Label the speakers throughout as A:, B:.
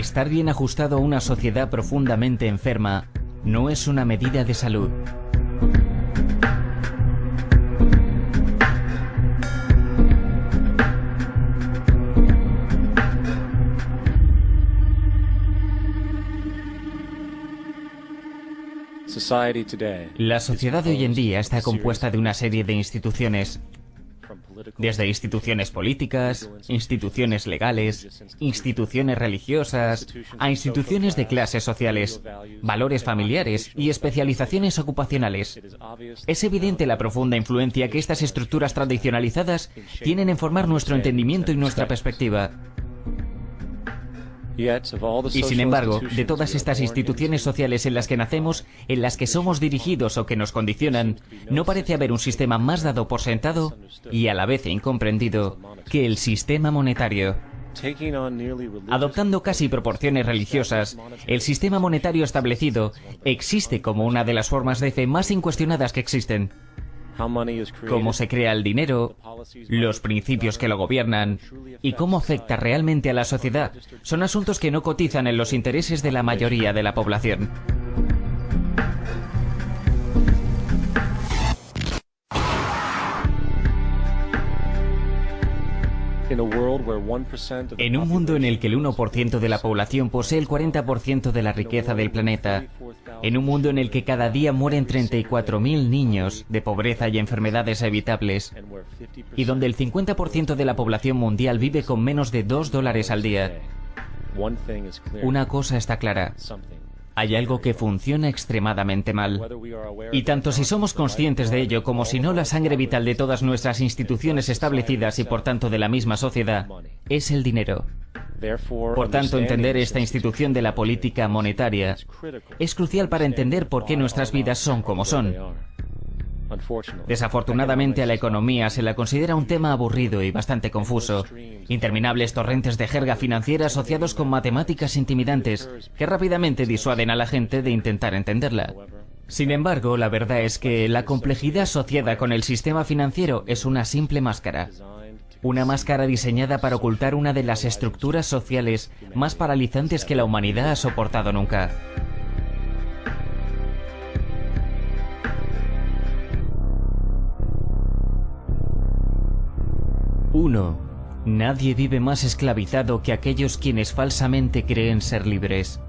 A: Estar bien ajustado a una sociedad profundamente enferma no es una medida de salud. La sociedad de hoy en día está compuesta de una serie de instituciones, desde instituciones políticas, instituciones legales, instituciones religiosas, a instituciones de clases sociales, valores familiares y especializaciones ocupacionales. Es evidente la profunda influencia que estas estructuras tradicionalizadas tienen en formar nuestro entendimiento y nuestra perspectiva. Y sin embargo, de todas estas instituciones sociales en las que nacemos, en las que somos dirigidos o que nos condicionan, no parece haber un sistema más dado por sentado y a la vez incomprendido que el sistema monetario. Adoptando casi proporciones religiosas, el sistema monetario establecido existe como una de las formas de fe más incuestionadas que existen. Cómo se crea el dinero, los principios que lo gobiernan y cómo afecta realmente a la sociedad son asuntos que no cotizan en los intereses de la mayoría de la población. En un mundo en el que el 1% de la población posee el 40% de la riqueza del planeta, en un mundo en el que cada día mueren 34.000 niños de pobreza y enfermedades evitables, y donde el 50% de la población mundial vive con menos de $2 al día, una cosa está clara. Hay algo que funciona extremadamente mal. Y tanto si somos conscientes de ello como si no, la sangre vital de todas nuestras instituciones establecidas y por tanto de la misma sociedad es el dinero. Por tanto, entender esta institución de la política monetaria es crucial para entender por qué nuestras vidas son como son. Desafortunadamente, a la economía se la considera un tema aburrido y bastante confuso. Interminables torrentes de jerga financiera asociados con matemáticas intimidantes que rápidamente disuaden a la gente de intentar entenderla. Sin embargo, la verdad es que la complejidad asociada con el sistema financiero es una simple máscara. Una máscara diseñada para ocultar una de las estructuras sociales más paralizantes que la humanidad ha soportado nunca. Uno. Nadie vive más esclavizado que aquellos quienes falsamente creen ser libres.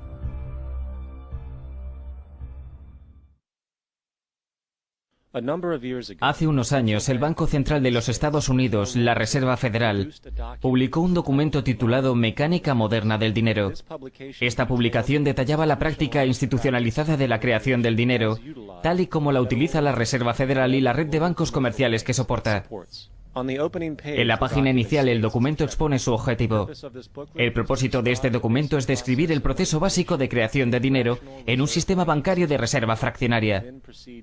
A: Hace unos años, el Banco Central de los Estados Unidos, la Reserva Federal, publicó un documento titulado Mecánica Moderna del Dinero. Esta publicación detallaba la práctica institucionalizada de la creación del dinero, tal y como la utiliza la Reserva Federal y la red de bancos comerciales que soporta. En la página inicial, el documento expone su objetivo. El propósito de este documento es describir el proceso básico de creación de dinero en un sistema bancario de reserva fraccionaria.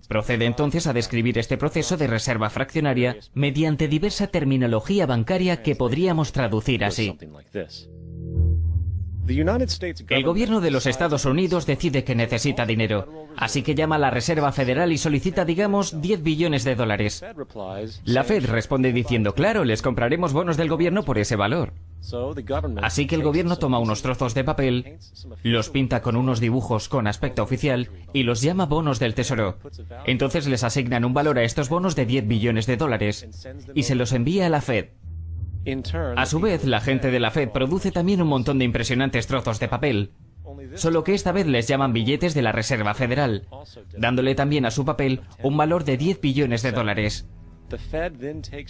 A: Procede entonces a describir este proceso de reserva fraccionaria mediante diversa terminología bancaria que podríamos traducir así. El gobierno de los Estados Unidos decide que necesita dinero, así que llama a la Reserva Federal y solicita, digamos, $10 billones. La Fed responde diciendo, claro, les compraremos bonos del gobierno por ese valor. Así que el gobierno toma unos trozos de papel, los pinta con unos dibujos con aspecto oficial y los llama bonos del tesoro. Entonces les asignan un valor a estos bonos de $10 billones y se los envía a la Fed. A su vez, la gente de la Fed produce también un montón de impresionantes trozos de papel, solo que esta vez les llaman billetes de la Reserva Federal, dándole también a su papel un valor de $10 billones.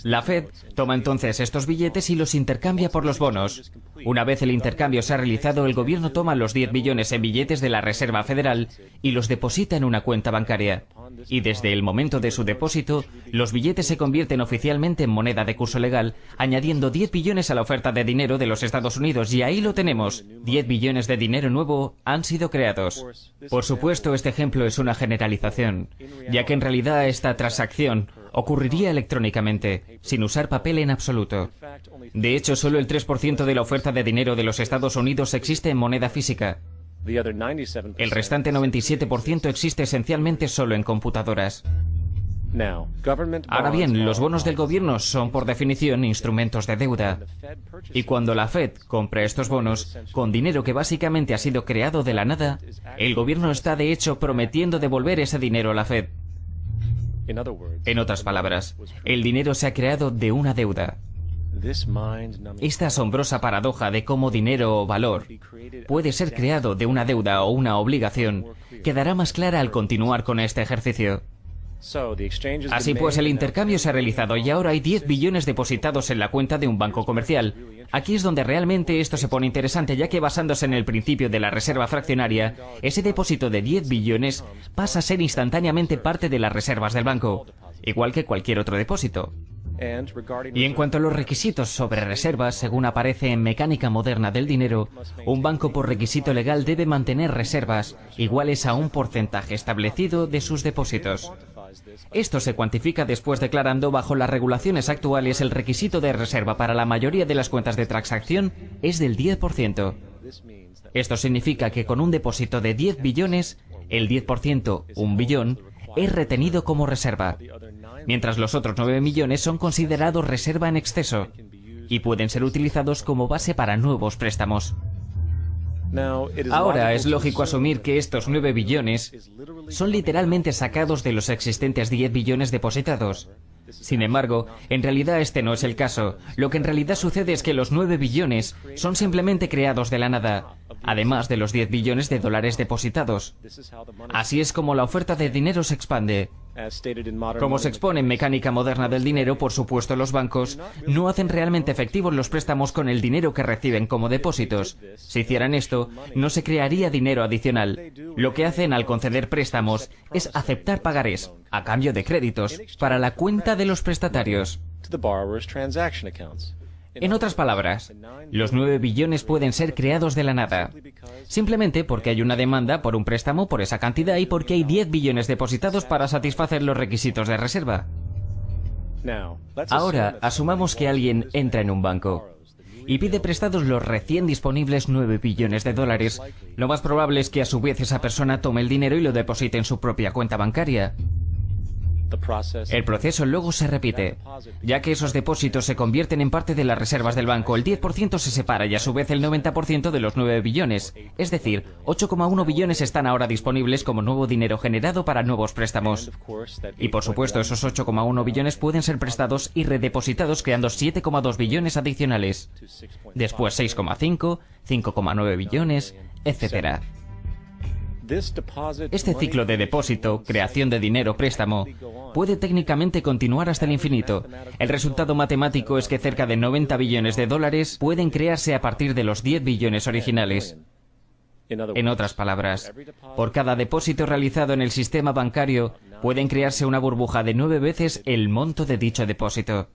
A: La Fed toma entonces estos billetes y los intercambia por los bonos. Una vez el intercambio se ha realizado, el gobierno toma los 10 billones en billetes de la Reserva Federal y los deposita en una cuenta bancaria. Y desde el momento de su depósito, los billetes se convierten oficialmente en moneda de curso legal, añadiendo 10 billones a la oferta de dinero de los Estados Unidos. Y ahí lo tenemos. 10 billones de dinero nuevo han sido creados. Por supuesto, este ejemplo es una generalización, ya que en realidad esta transacción ocurriría electrónicamente, sin usar papel en absoluto. De hecho, solo el 3% de la oferta de dinero de los Estados Unidos existe en moneda física. El restante 97% existe esencialmente solo en computadoras. Ahora bien, los bonos del gobierno son por definición instrumentos de deuda. Y cuando la Fed compra estos bonos, con dinero que básicamente ha sido creado de la nada, el gobierno está de hecho prometiendo devolver ese dinero a la Fed. En otras palabras, el dinero se ha creado de una deuda. Esta asombrosa paradoja de cómo dinero o valor puede ser creado de una deuda o una obligación quedará más clara al continuar con este ejercicio. Así pues, el intercambio se ha realizado y ahora hay 10 billones depositados en la cuenta de un banco comercial. Aquí es donde realmente esto se pone interesante, ya que basándose en el principio de la reserva fraccionaria, ese depósito de 10 billones pasa a ser instantáneamente parte de las reservas del banco, igual que cualquier otro depósito. Y en cuanto a los requisitos sobre reservas, según aparece en Mecánica Moderna del Dinero, un banco por requisito legal debe mantener reservas iguales a un porcentaje establecido de sus depósitos. Esto se cuantifica después declarando bajo las regulaciones actuales el requisito de reserva para la mayoría de las cuentas de transacción es del 10%. Esto significa que con un depósito de 10 billones, el 10%, un billón, es retenido como reserva, mientras los otros 9 millones son considerados reserva en exceso y pueden ser utilizados como base para nuevos préstamos. Ahora es lógico asumir que estos 9 billones son literalmente sacados de los existentes 10 billones depositados. Sin embargo, en realidad este no es el caso. Lo que en realidad sucede es que los 9 billones son simplemente creados de la nada, además de los 10 billones de dólares depositados. Así es como la oferta de dinero se expande. Como se expone en Mecánica Moderna del Dinero, por supuesto, los bancos no hacen realmente efectivos los préstamos con el dinero que reciben como depósitos. Si hicieran esto, no se crearía dinero adicional. Lo que hacen al conceder préstamos es aceptar pagarés, a cambio de créditos, para la cuenta de los prestatarios. En otras palabras, los 9 billones pueden ser creados de la nada, simplemente porque hay una demanda por un préstamo por esa cantidad y porque hay 10 billones depositados para satisfacer los requisitos de reserva. Ahora, asumamos que alguien entra en un banco y pide prestados los recién disponibles 9 billones de dólares. Lo más probable es que a su vez esa persona tome el dinero y lo deposite en su propia cuenta bancaria. El proceso luego se repite, ya que esos depósitos se convierten en parte de las reservas del banco. El 10% se separa y a su vez el 90% de los 9 billones. Es decir, 8,1 billones están ahora disponibles como nuevo dinero generado para nuevos préstamos. Y por supuesto, esos 8,1 billones pueden ser prestados y redepositados creando 7,2 billones adicionales. Después 6,5, 5,9 billones, etc. Este ciclo de depósito, creación de dinero, préstamo, puede técnicamente continuar hasta el infinito. El resultado matemático es que cerca de 90 billones de dólares pueden crearse a partir de los 10 billones originales. En otras palabras, por cada depósito realizado en el sistema bancario, pueden crearse una burbuja de 9 veces el monto de dicho depósito.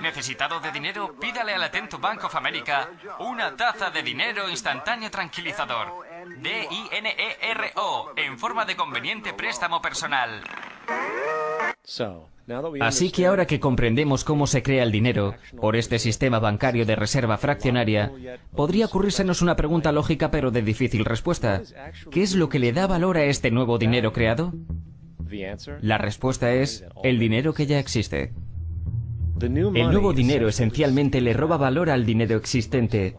A: ¿Necesitado de dinero? Pídale al atento Bank of America una taza de dinero instantáneo tranquilizador. DINERO, en forma de conveniente préstamo personal. Así que ahora que comprendemos cómo se crea el dinero por este sistema bancario de reserva fraccionaria, podría ocurrírsenos una pregunta lógica pero de difícil respuesta. ¿Qué es lo que le da valor a este nuevo dinero creado? La respuesta es el dinero que ya existe. El nuevo dinero esencialmente le roba valor al dinero existente,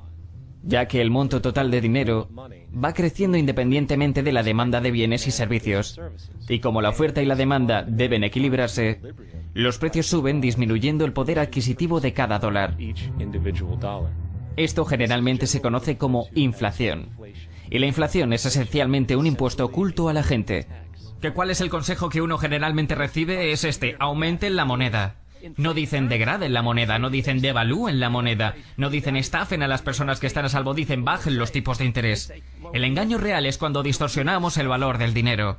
A: ya que el monto total de dinero va creciendo independientemente de la demanda de bienes y servicios. Y como la oferta y la demanda deben equilibrarse, los precios suben disminuyendo el poder adquisitivo de cada dólar. Esto generalmente se conoce como inflación. Y la inflación es esencialmente un impuesto oculto a la gente. ¿Cuál es el consejo que uno generalmente recibe? Es este: aumenten la moneda. No dicen degraden la moneda, no dicen devalúen la moneda, no dicen estafen a las personas que están a salvo, dicen bajen los tipos de interés. El engaño real es cuando distorsionamos el valor del dinero.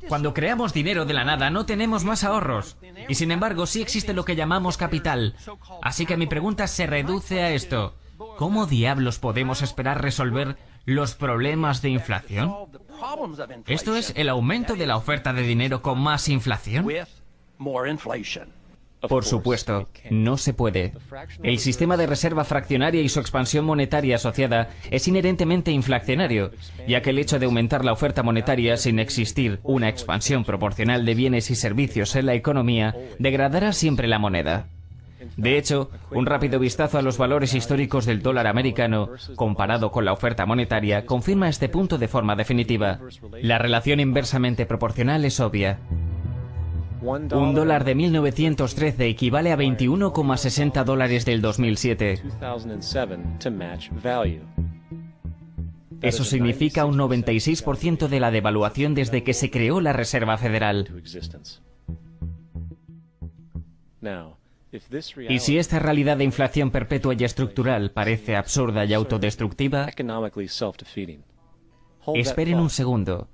A: Cuando creamos dinero de la nada no tenemos más ahorros. Y sin embargo sí existe lo que llamamos capital. Así que mi pregunta se reduce a esto: ¿cómo diablos podemos esperar resolver los problemas de inflación? ¿Esto es el aumento de la oferta de dinero con más inflación? Por supuesto, no se puede. El sistema de reserva fraccionaria y su expansión monetaria asociada es inherentemente inflacionario, ya que el hecho de aumentar la oferta monetaria sin existir una expansión proporcional de bienes y servicios en la economía degradará siempre la moneda. De hecho, un rápido vistazo a los valores históricos del dólar americano, comparado con la oferta monetaria, confirma este punto de forma definitiva. La relación inversamente proporcional es obvia. Un dólar de 1913 equivale a 21,60 dólares del 2007. Eso significa un 96% de la devaluación desde que se creó la Reserva Federal. Y si esta realidad de inflación perpetua y estructural parece absurda y autodestructiva, esperen un segundo,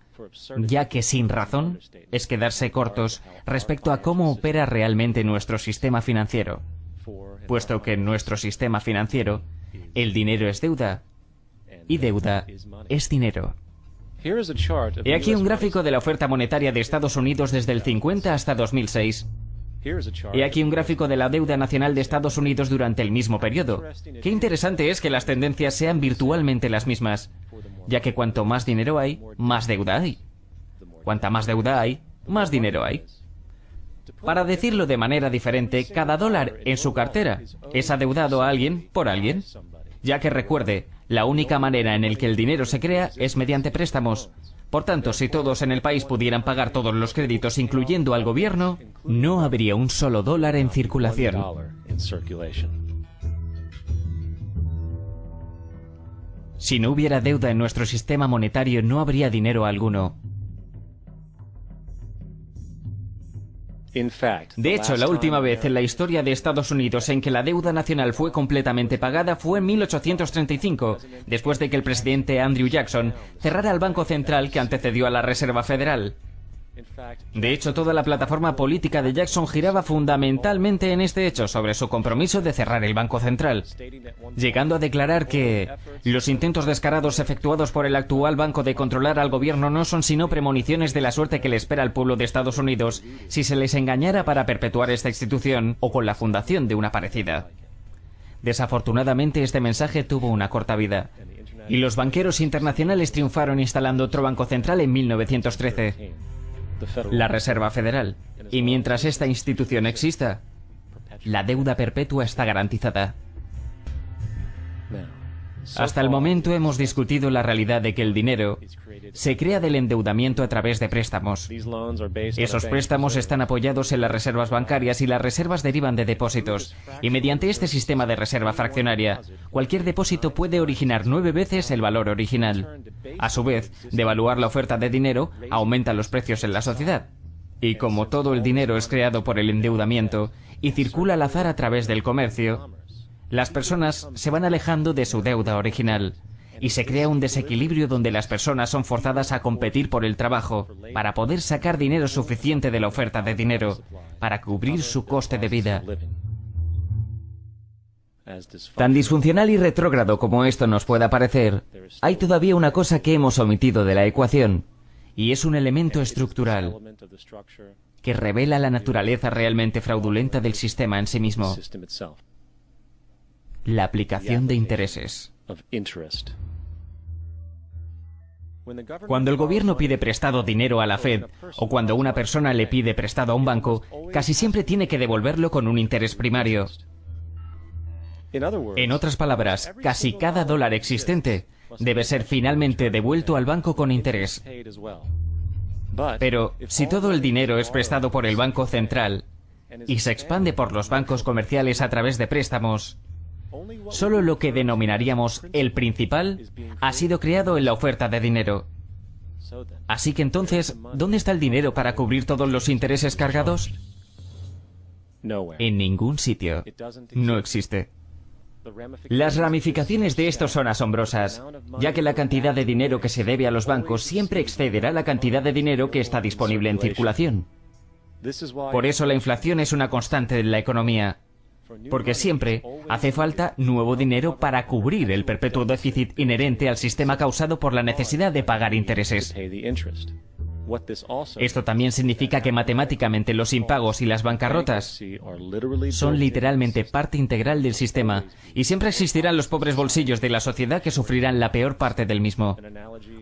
A: ya que sin razón es quedarse cortos respecto a cómo opera realmente nuestro sistema financiero, puesto que en nuestro sistema financiero el dinero es deuda y deuda es dinero. He aquí un gráfico de la oferta monetaria de Estados Unidos desde el 50 hasta 2006. He aquí un gráfico de la deuda nacional de Estados Unidos durante el mismo periodo. Qué interesante es que las tendencias sean virtualmente las mismas, ya que cuanto más dinero hay, más deuda hay. Cuanta más deuda hay, más dinero hay. Para decirlo de manera diferente, cada dólar en su cartera es adeudado a alguien por alguien, ya que recuerde, la única manera en la que el dinero se crea es mediante préstamos. Por tanto, si todos en el país pudieran pagar todos los créditos, incluyendo al gobierno, no habría un solo dólar en circulación. Si no hubiera deuda en nuestro sistema monetario, no habría dinero alguno. De hecho, la última vez en la historia de Estados Unidos en que la deuda nacional fue completamente pagada fue en 1835, después de que el presidente Andrew Jackson cerrara el Banco Central que antecedió a la Reserva Federal. De hecho, toda la plataforma política de Jackson giraba fundamentalmente en este hecho sobre su compromiso de cerrar el Banco Central, llegando a declarar que los intentos descarados efectuados por el actual banco de controlar al gobierno no son sino premoniciones de la suerte que le espera al pueblo de Estados Unidos si se les engañara para perpetuar esta institución o con la fundación de una parecida. Desafortunadamente, este mensaje tuvo una corta vida, y los banqueros internacionales triunfaron instalando otro banco central en 1913. La Reserva Federal. Y mientras esta institución exista, la deuda perpetua está garantizada. Hasta el momento hemos discutido la realidad de que el dinero se crea del endeudamiento a través de préstamos. Esos préstamos están apoyados en las reservas bancarias y las reservas derivan de depósitos. Y mediante este sistema de reserva fraccionaria, cualquier depósito puede originar 9 veces el valor original. A su vez, devaluar la oferta de dinero aumenta los precios en la sociedad. Y como todo el dinero es creado por el endeudamiento y circula al azar a través del comercio, las personas se van alejando de su deuda original y se crea un desequilibrio donde las personas son forzadas a competir por el trabajo para poder sacar dinero suficiente de la oferta de dinero para cubrir su coste de vida. Tan disfuncional y retrógrado como esto nos pueda parecer, hay todavía una cosa que hemos omitido de la ecuación, y es un elemento estructural que revela la naturaleza realmente fraudulenta del sistema en sí mismo: la aplicación de intereses. Cuando el gobierno pide prestado dinero a la Fed, o cuando una persona le pide prestado a un banco, casi siempre tiene que devolverlo con un interés primario. En otras palabras, casi cada dólar existente debe ser finalmente devuelto al banco con interés. Pero si todo el dinero es prestado por el Banco Central y se expande por los bancos comerciales a través de préstamos, solo lo que denominaríamos el principal ha sido creado en la oferta de dinero. Así que entonces, ¿dónde está el dinero para cubrir todos los intereses cargados? En ningún sitio. No existe. Las ramificaciones de esto son asombrosas, ya que la cantidad de dinero que se debe a los bancos siempre excederá la cantidad de dinero que está disponible en circulación. Por eso la inflación es una constante en la economía, porque siempre hace falta nuevo dinero para cubrir el perpetuo déficit inherente al sistema causado por la necesidad de pagar intereses. Esto también significa que matemáticamente los impagos y las bancarrotas son literalmente parte integral del sistema y siempre existirán los pobres bolsillos de la sociedad que sufrirán la peor parte del mismo.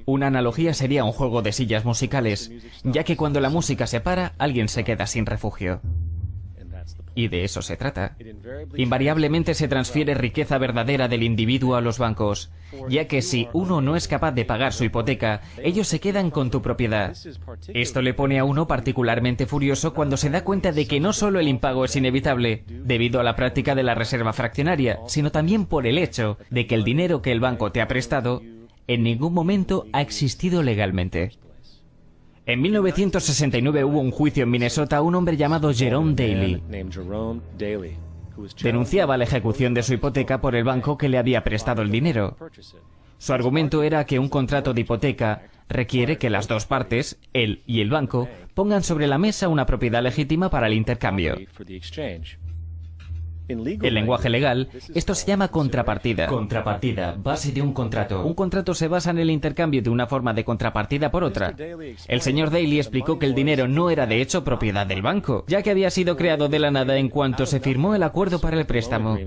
A: Una analogía sería un juego de sillas musicales, ya que cuando la música se para, alguien se queda sin refugio. Y de eso se trata. Invariablemente se transfiere riqueza verdadera del individuo a los bancos, ya que si uno no es capaz de pagar su hipoteca, ellos se quedan con tu propiedad. Esto le pone a uno particularmente furioso cuando se da cuenta de que no solo el impago es inevitable, debido a la práctica de la reserva fraccionaria, sino también por el hecho de que el dinero que el banco te ha prestado en ningún momento ha existido legalmente. En 1969 hubo un juicio en Minnesota a un hombre llamado Jerome Daly. Denunciaba la ejecución de su hipoteca por el banco que le había prestado el dinero. Su argumento era que un contrato de hipoteca requiere que las dos partes, él y el banco, pongan sobre la mesa una propiedad legítima para el intercambio. En lenguaje legal, esto se llama contrapartida. Contrapartida, base de un contrato. Un contrato se basa en el intercambio de una forma de contrapartida por otra. El señor Daly explicó que el dinero no era de hecho propiedad del banco, ya que había sido creado de la nada en cuanto se firmó el acuerdo para el préstamo.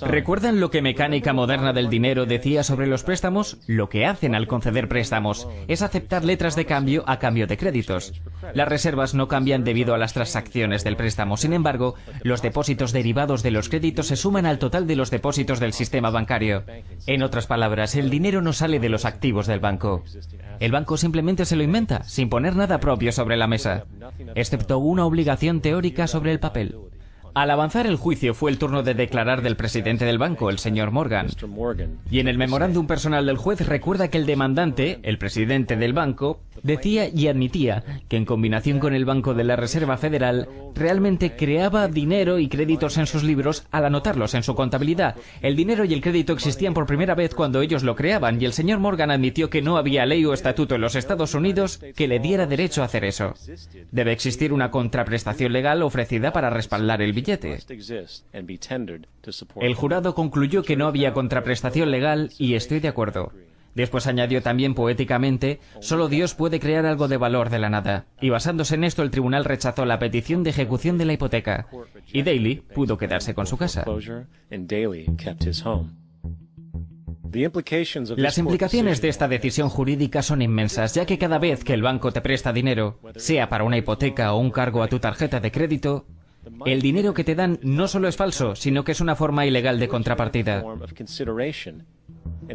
A: ¿Recuerdan lo que mecánica moderna del dinero decía sobre los préstamos? Lo que hacen al conceder préstamos es aceptar letras de cambio a cambio de créditos. Las reservas no cambian debido a las transacciones del préstamo. Sin embargo, los depósitos derivados de los créditos se suman al total de los depósitos del sistema bancario. En otras palabras, el dinero no sale de los activos del banco. El banco simplemente se lo inventa, sin poner nada propio sobre la mesa, excepto una obligación teórica sobre el papel. Al avanzar el juicio fue el turno de declarar del presidente del banco, el señor Morgan. Y en el memorándum personal del juez recuerda que el demandante, el presidente del banco, decía y admitía que en combinación con el Banco de la Reserva Federal, realmente creaba dinero y créditos en sus libros al anotarlos en su contabilidad. El dinero y el crédito existían por primera vez cuando ellos lo creaban y el señor Morgan admitió que no había ley o estatuto en los Estados Unidos que le diera derecho a hacer eso. Debe existir una contraprestación legal ofrecida para respaldar el billete. El jurado concluyó que no había contraprestación legal y estoy de acuerdo. Después añadió también poéticamente, solo Dios puede crear algo de valor de la nada. Y basándose en esto, el tribunal rechazó la petición de ejecución de la hipoteca. Y Daly pudo quedarse con su casa. Las implicaciones de esta decisión jurídica son inmensas, ya que cada vez que el banco te presta dinero, sea para una hipoteca o un cargo a tu tarjeta de crédito, el dinero que te dan no solo es falso, sino que es una forma ilegal de contrapartida.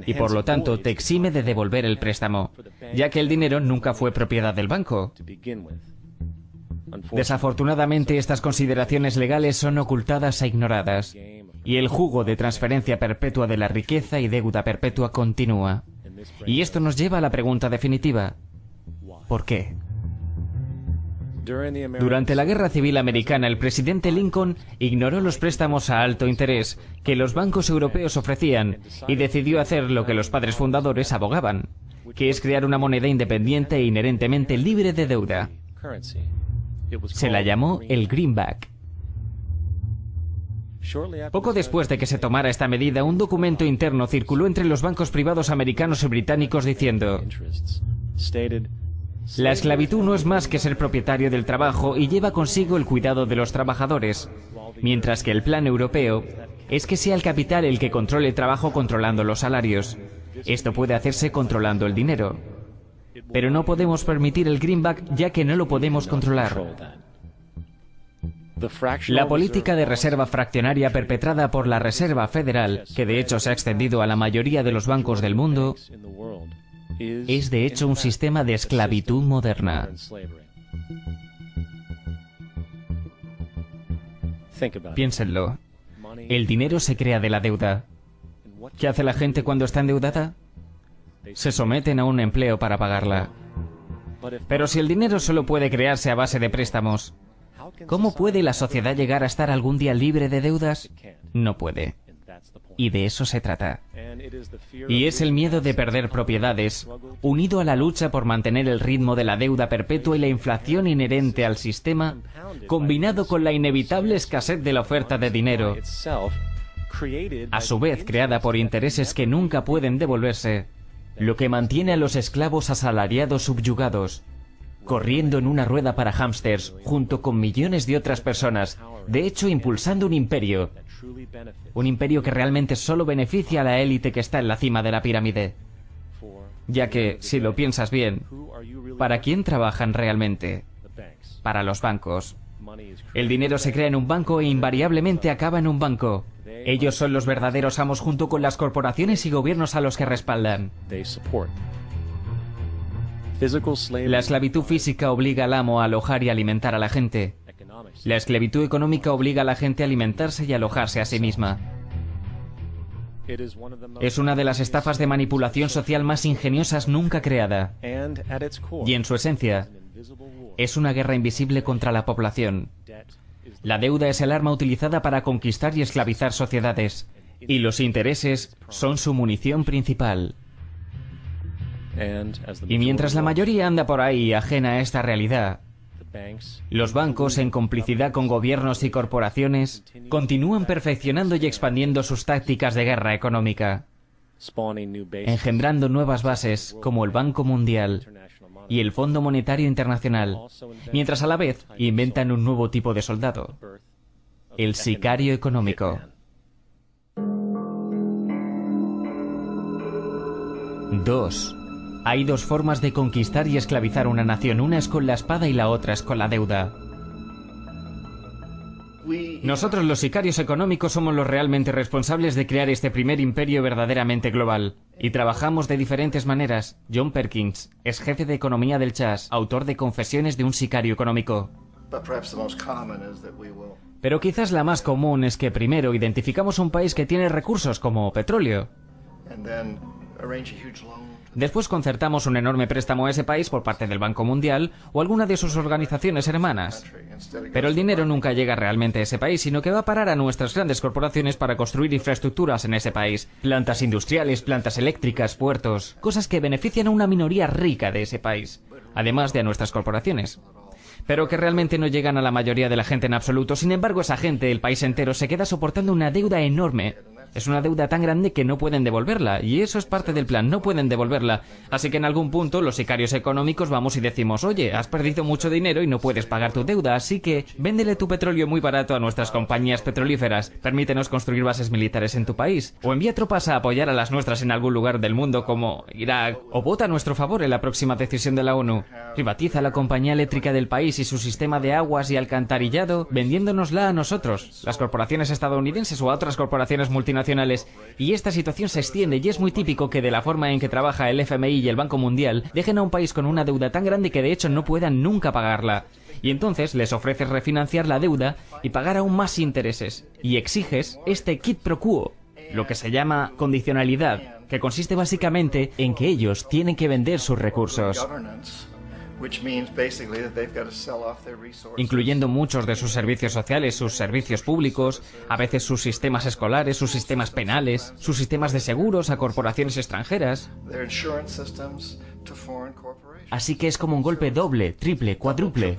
A: Y por lo tanto te exime de devolver el préstamo, ya que el dinero nunca fue propiedad del banco. Desafortunadamente, estas consideraciones legales son ocultadas e ignoradas, y el juego de transferencia perpetua de la riqueza y deuda perpetua continúa. Y esto nos lleva a la pregunta definitiva: ¿por qué? Durante la Guerra Civil Americana, el presidente Lincoln ignoró los préstamos a alto interés que los bancos europeos ofrecían y decidió hacer lo que los padres fundadores abogaban, que es crear una moneda independiente e inherentemente libre de deuda. Se la llamó el Greenback. Poco después de que se tomara esta medida, un documento interno circuló entre los bancos privados americanos y británicos diciendo: la esclavitud no es más que ser propietario del trabajo y lleva consigo el cuidado de los trabajadores, mientras que el plan europeo es que sea el capital el que controle el trabajo controlando los salarios. Esto puede hacerse controlando el dinero. Pero no podemos permitir el greenback ya que no lo podemos controlar. La política de reserva fraccionaria perpetrada por la Reserva Federal, que de hecho se ha extendido a la mayoría de los bancos del mundo, es de hecho un sistema de esclavitud moderna. Piénsenlo. El dinero se crea de la deuda. ¿Qué hace la gente cuando está endeudada? Se someten a un empleo para pagarla. Pero si el dinero solo puede crearse a base de préstamos, ¿cómo puede la sociedad llegar a estar algún día libre de deudas? No puede. Y de eso se trata. Y es el miedo de perder propiedades, unido a la lucha por mantener el ritmo de la deuda perpetua y la inflación inherente al sistema, combinado con la inevitable escasez de la oferta de dinero, a su vez creada por intereses que nunca pueden devolverse, lo que mantiene a los esclavos asalariados subyugados, corriendo en una rueda para hámsters, junto con millones de otras personas, de hecho impulsando un imperio que realmente solo beneficia a la élite que está en la cima de la pirámide. Ya que, si lo piensas bien, ¿para quién trabajan realmente? Para los bancos. El dinero se crea en un banco e invariablemente acaba en un banco. Ellos son los verdaderos amos junto con las corporaciones y gobiernos a los que respaldan. La esclavitud física obliga al amo a alojar y alimentar a la gente. La esclavitud económica obliga a la gente a alimentarse y alojarse a sí misma. Es una de las estafas de manipulación social más ingeniosas nunca creada. Y en su esencia, es una guerra invisible contra la población. La deuda es el arma utilizada para conquistar y esclavizar sociedades. Y los intereses son su munición principal. Y mientras la mayoría anda por ahí ajena a esta realidad, los bancos, en complicidad con gobiernos y corporaciones, continúan perfeccionando y expandiendo sus tácticas de guerra económica, engendrando nuevas bases como el Banco Mundial y el Fondo Monetario Internacional, mientras a la vez inventan un nuevo tipo de soldado, el sicario económico. 2. Hay dos formas de conquistar y esclavizar una nación, una es con la espada y la otra es con la deuda. Nosotros los sicarios económicos somos los realmente responsables de crear este primer imperio verdaderamente global. Y trabajamos de diferentes maneras. John Perkins es jefe de economía del Chas, autor de Confesiones de un sicario económico. Pero quizás la más común es que primero identificamos un país que tiene recursos como petróleo. Después concertamos un enorme préstamo a ese país por parte del Banco Mundial o alguna de sus organizaciones hermanas. Pero el dinero nunca llega realmente a ese país, sino que va a parar a nuestras grandes corporaciones para construir infraestructuras en ese país. Plantas industriales, plantas eléctricas, puertos, cosas que benefician a una minoría rica de ese país, además de a nuestras corporaciones. Pero que realmente no llegan a la mayoría de la gente en absoluto. Sin embargo, esa gente, el país entero, se queda soportando una deuda enorme. Es una deuda tan grande que no pueden devolverla, y eso es parte del plan, no pueden devolverla. Así que en algún punto los sicarios económicos vamos y decimos, oye, has perdido mucho dinero y no puedes pagar tu deuda, así que véndele tu petróleo muy barato a nuestras compañías petrolíferas, permítenos construir bases militares en tu país, o envía tropas a apoyar a las nuestras en algún lugar del mundo como Irak, o vota a nuestro favor en la próxima decisión de la ONU. Privatiza la compañía eléctrica del país y su sistema de aguas y alcantarillado, vendiéndonosla a nosotros, las corporaciones estadounidenses o a otras corporaciones multinacionales. Y esta situación se extiende y es muy típico que de la forma en que trabaja el FMI y el Banco Mundial dejen a un país con una deuda tan grande que de hecho no puedan nunca pagarla. Y entonces les ofreces refinanciar la deuda y pagar aún más intereses. Y exiges este quid pro quo, lo que se llama condicionalidad, que consiste básicamente en que ellos tienen que vender sus recursos, incluyendo muchos de sus servicios sociales, sus servicios públicos, a veces sus sistemas escolares, sus sistemas penales, sus sistemas de seguros a corporaciones extranjeras. Así que es como un golpe doble, triple, cuádruple.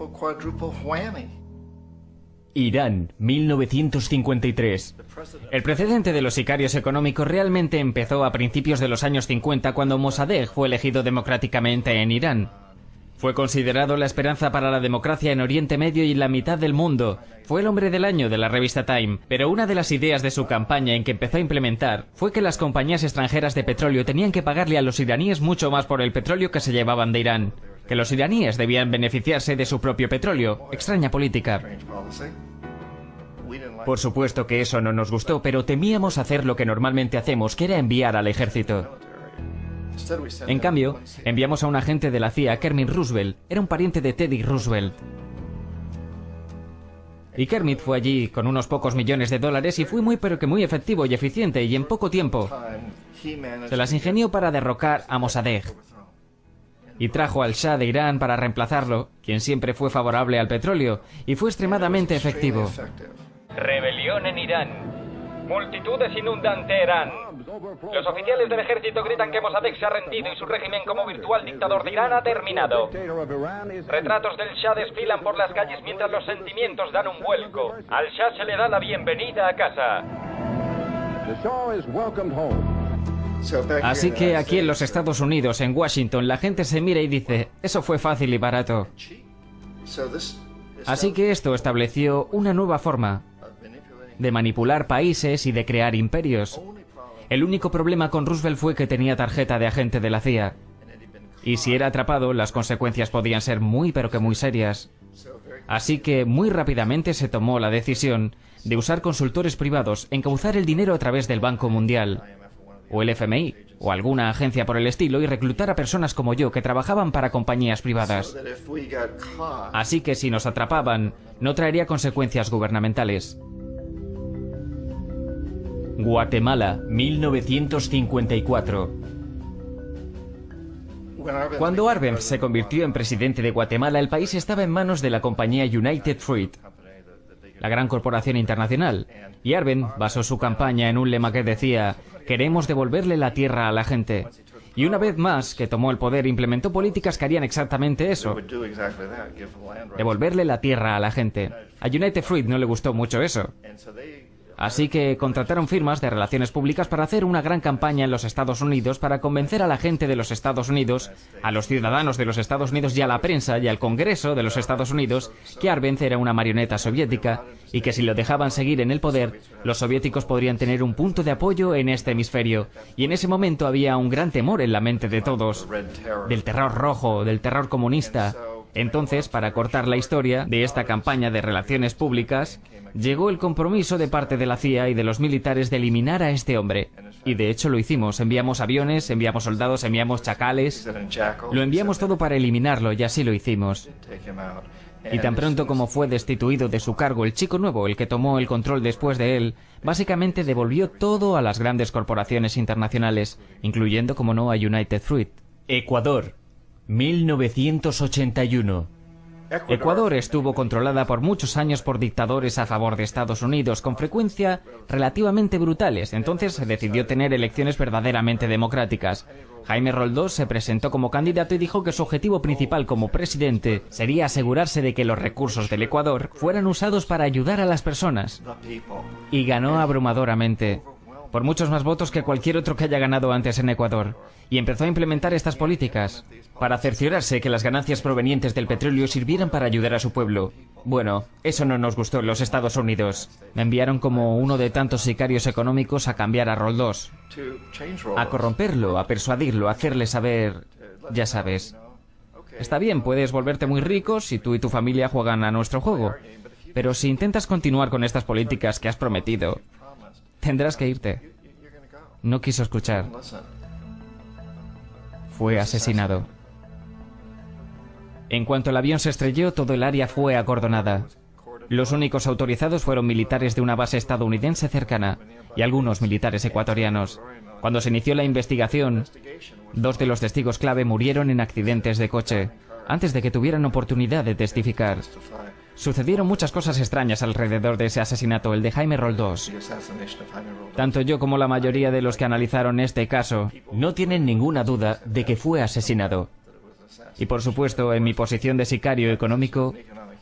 A: Irán, 1953. El precedente de los sicarios económicos realmente empezó a principios de los años 50 cuando Mossadegh fue elegido democráticamente en Irán. Fue considerado la esperanza para la democracia en Oriente Medio y en la mitad del mundo. Fue el hombre del año de la revista Time. Pero una de las ideas de su campaña en que empezó a implementar fue que las compañías extranjeras de petróleo tenían que pagarle a los iraníes mucho más por el petróleo que se llevaban de Irán. Que los iraníes debían beneficiarse de su propio petróleo. Extraña política. Por supuesto que eso no nos gustó, pero temíamos hacer lo que normalmente hacemos, que era enviar al ejército. En cambio, enviamos a un agente de la CIA, Kermit Roosevelt. Era un pariente de Teddy Roosevelt. Y Kermit fue allí con unos pocos millones de dólares y fue muy efectivo y eficiente, y en poco tiempo se las ingenió para derrocar a Mossadegh. Y trajo al Shah de Irán para reemplazarlo, quien siempre fue favorable al petróleo, y fue extremadamente efectivo. Rebelión en Irán. Multitudes inundan Teherán. Los oficiales del ejército gritan que Mossadegh se ha rendido y su régimen como virtual dictador de Irán ha terminado. Retratos del Shah desfilan por las calles mientras los sentimientos dan un vuelco. Al Shah se le da la bienvenida a casa. Así que aquí en los Estados Unidos, en Washington, la gente se mira y dice, eso fue fácil y barato. Así que esto estableció una nueva forma de manipular países y de crear imperios. El único problema con Roosevelt fue que tenía tarjeta de agente de la CIA. Y si era atrapado, las consecuencias podían ser muy pero que muy serias. Así que muy rápidamente se tomó la decisión de usar consultores privados, encauzar el dinero a través del Banco Mundial, o el FMI, o alguna agencia por el estilo, y reclutar a personas como yo que trabajaban para compañías privadas. Así que si nos atrapaban, no traería consecuencias gubernamentales. Guatemala, 1954. Cuando Arbenz se convirtió en presidente de Guatemala, el país estaba en manos de la compañía United Fruit, la gran corporación internacional, y Arbenz basó su campaña en un lema que decía: queremos devolverle la tierra a la gente. Y una vez más que tomó el poder, implementó políticas que harían exactamente eso: devolverle la tierra a la gente. A United Fruit no le gustó mucho eso. Así que contrataron firmas de relaciones públicas para hacer una gran campaña en los Estados Unidos para convencer a la gente de los Estados Unidos, a los ciudadanos de los Estados Unidos y a la prensa y al Congreso de los Estados Unidos que Arbenz era una marioneta soviética y que si lo dejaban seguir en el poder, los soviéticos podrían tener un punto de apoyo en este hemisferio. Y en ese momento había un gran temor en la mente de todos, del terror rojo, del terror comunista. Entonces, para cortar la historia de esta campaña de relaciones públicas, llegó el compromiso de parte de la CIA y de los militares de eliminar a este hombre. Y de hecho lo hicimos. Enviamos aviones, enviamos soldados, enviamos chacales. Lo enviamos todo para eliminarlo y así lo hicimos. Y tan pronto como fue destituido de su cargo, el chico nuevo, el que tomó el control después de él, básicamente devolvió todo a las grandes corporaciones internacionales, incluyendo, como no, a United Fruit. Ecuador, 1981. Ecuador estuvo controlada por muchos años por dictadores a favor de Estados Unidos, con frecuencia relativamente brutales. Entonces se decidió tener elecciones verdaderamente democráticas. Jaime Roldós se presentó como candidato y dijo que su objetivo principal como presidente sería asegurarse de que los recursos del Ecuador fueran usados para ayudar a las personas. Y ganó abrumadoramente, por muchos más votos que cualquier otro que haya ganado antes en Ecuador, y empezó a implementar estas políticas para cerciorarse que las ganancias provenientes del petróleo sirvieran para ayudar a su pueblo. Bueno, eso no nos gustó en los Estados Unidos. Me enviaron como uno de tantos sicarios económicos a cambiar a Roldós, a corromperlo, a persuadirlo, a hacerle saber, ya sabes. Está bien, puedes volverte muy rico si tú y tu familia juegan a nuestro juego, pero si intentas continuar con estas políticas que has prometido, tendrás que irte. No quiso escuchar. Fue asesinado. En cuanto el avión se estrelló, todo el área fue acordonada. Los únicos autorizados fueron militares de una base estadounidense cercana y algunos militares ecuatorianos. Cuando se inició la investigación, 2 de los testigos clave murieron en accidentes de coche, antes de que tuvieran oportunidad de testificar. Sucedieron muchas cosas extrañas alrededor de ese asesinato, el de Jaime Roldós. Tanto yo como la mayoría de los que analizaron este caso no tienen ninguna duda de que fue asesinado. Y por supuesto, en mi posición de sicario económico,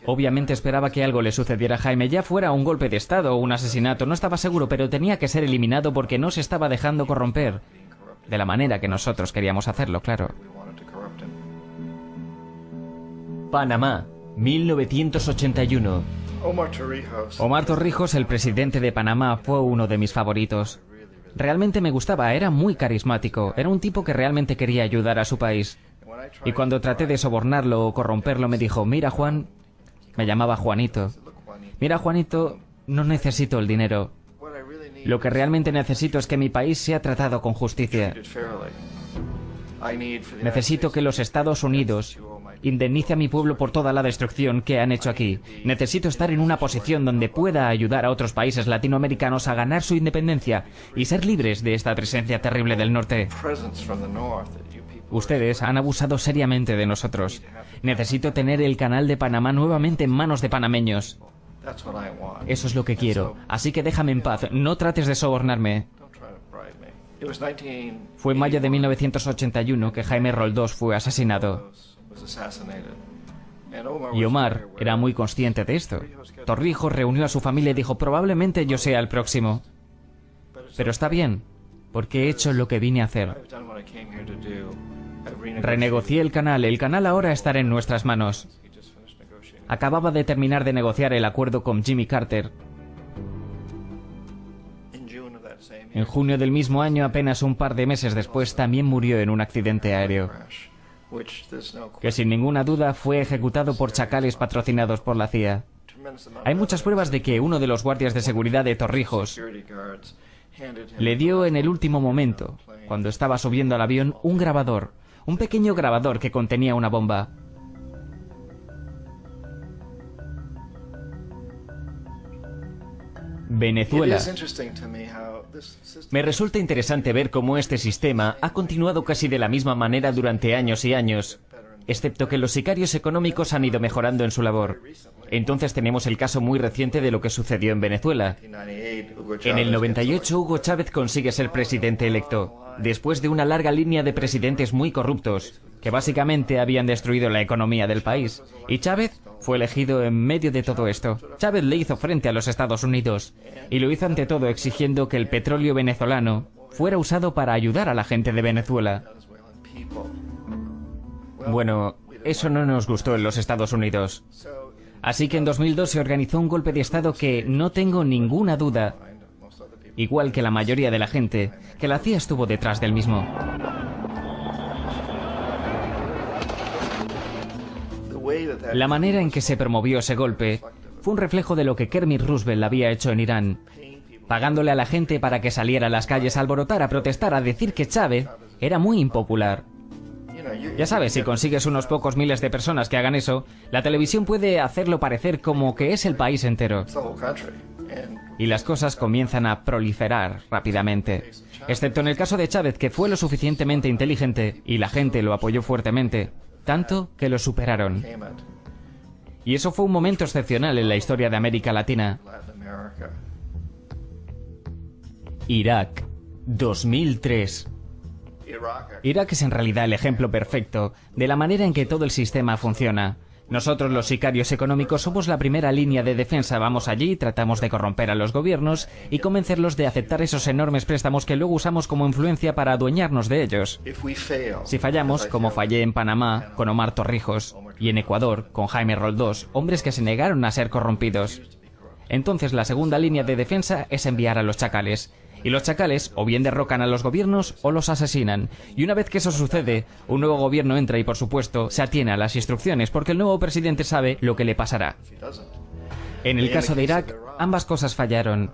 A: obviamente esperaba que algo le sucediera a Jaime, ya fuera un golpe de estado o un asesinato, no estaba seguro, pero tenía que ser eliminado porque no se estaba dejando corromper, de la manera que nosotros queríamos hacerlo, claro. Panamá, 1981. Omar Torrijos, el presidente de Panamá, fue uno de mis favoritos. Realmente me gustaba, era muy carismático, era un tipo que realmente quería ayudar a su país. Y cuando traté de sobornarlo o corromperlo me dijo: mira, Juan, me llamaba Juanito, mira, Juanito, no necesito el dinero. Lo que realmente necesito es que mi país sea tratado con justicia. Necesito que los Estados Unidos indemnice a mi pueblo por toda la destrucción que han hecho aquí. Necesito estar en una posición donde pueda ayudar a otros países latinoamericanos a ganar su independencia y ser libres de esta presencia terrible del norte. Ustedes han abusado seriamente de nosotros. Necesito tener el canal de Panamá nuevamente en manos de panameños. Eso es lo que quiero. Así que déjame en paz. No trates de sobornarme. Fue en mayo de 1981 que Jaime Roldós fue asesinado. Y Omar era muy consciente de esto. Torrijos reunió a su familia y dijo: probablemente yo sea el próximo. Pero está bien. porque he hecho lo que vine a hacer. Renegocié el canal. El canal ahora estará en nuestras manos. Acababa de terminar de negociar el acuerdo con Jimmy Carter. En junio del mismo año, apenas un par de meses después, también murió en un accidente aéreo, que sin ninguna duda fue ejecutado por chacales patrocinados por la CIA. Hay muchas pruebas de que uno de los guardias de seguridad de Torrijos le dio en el último momento, cuando estaba subiendo al avión, un grabador, un pequeño grabador que contenía una bomba. Venezuela. Me resulta interesante ver cómo este sistema ha continuado casi de la misma manera durante años y años, excepto que los sicarios económicos han ido mejorando en su labor. Entonces tenemos el caso muy reciente de lo que sucedió en Venezuela. En el 98 Hugo Chávez consigue ser presidente electo, después de una larga línea de presidentes muy corruptos, que básicamente habían destruido la economía del país. Y Chávez fue elegido en medio de todo esto. Chávez le hizo frente a los Estados Unidos, y lo hizo ante todo exigiendo que el petróleo venezolano fuera usado para ayudar a la gente de Venezuela. Bueno, eso no nos gustó en los Estados Unidos. Así que en 2002 se organizó un golpe de Estado que, no tengo ninguna duda, igual que la mayoría de la gente, que la CIA estuvo detrás del mismo. La manera en que se promovió ese golpe fue un reflejo de lo que Kermit Roosevelt había hecho en Irán, pagándole a la gente para que saliera a las calles a alborotar, a protestar, a decir que Chávez era muy impopular. Ya sabes, si consigues unos pocos miles de personas que hagan eso, la televisión puede hacerlo parecer como que es el país entero. Y las cosas comienzan a proliferar rápidamente. Excepto en el caso de Chávez, que fue lo suficientemente inteligente y la gente lo apoyó fuertemente, tanto que lo superaron. Y eso fue un momento excepcional en la historia de América Latina. Irak, 2003. Irak es en realidad el ejemplo perfecto de la manera en que todo el sistema funciona. Nosotros, los sicarios económicos, somos la primera línea de defensa. Vamos allí, tratamos de corromper a los gobiernos y convencerlos de aceptar esos enormes préstamos que luego usamos como influencia para adueñarnos de ellos. Si fallamos, como fallé en Panamá con Omar Torrijos y en Ecuador con Jaime Roldós, hombres que se negaron a ser corrompidos, entonces la segunda línea de defensa es enviar a los chacales. Y los chacales o bien derrocan a los gobiernos o los asesinan. Y una vez que eso sucede, un nuevo gobierno entra y, por supuesto, se atiene a las instrucciones porque el nuevo presidente sabe lo que le pasará. En el caso de Irak, ambas cosas fallaron.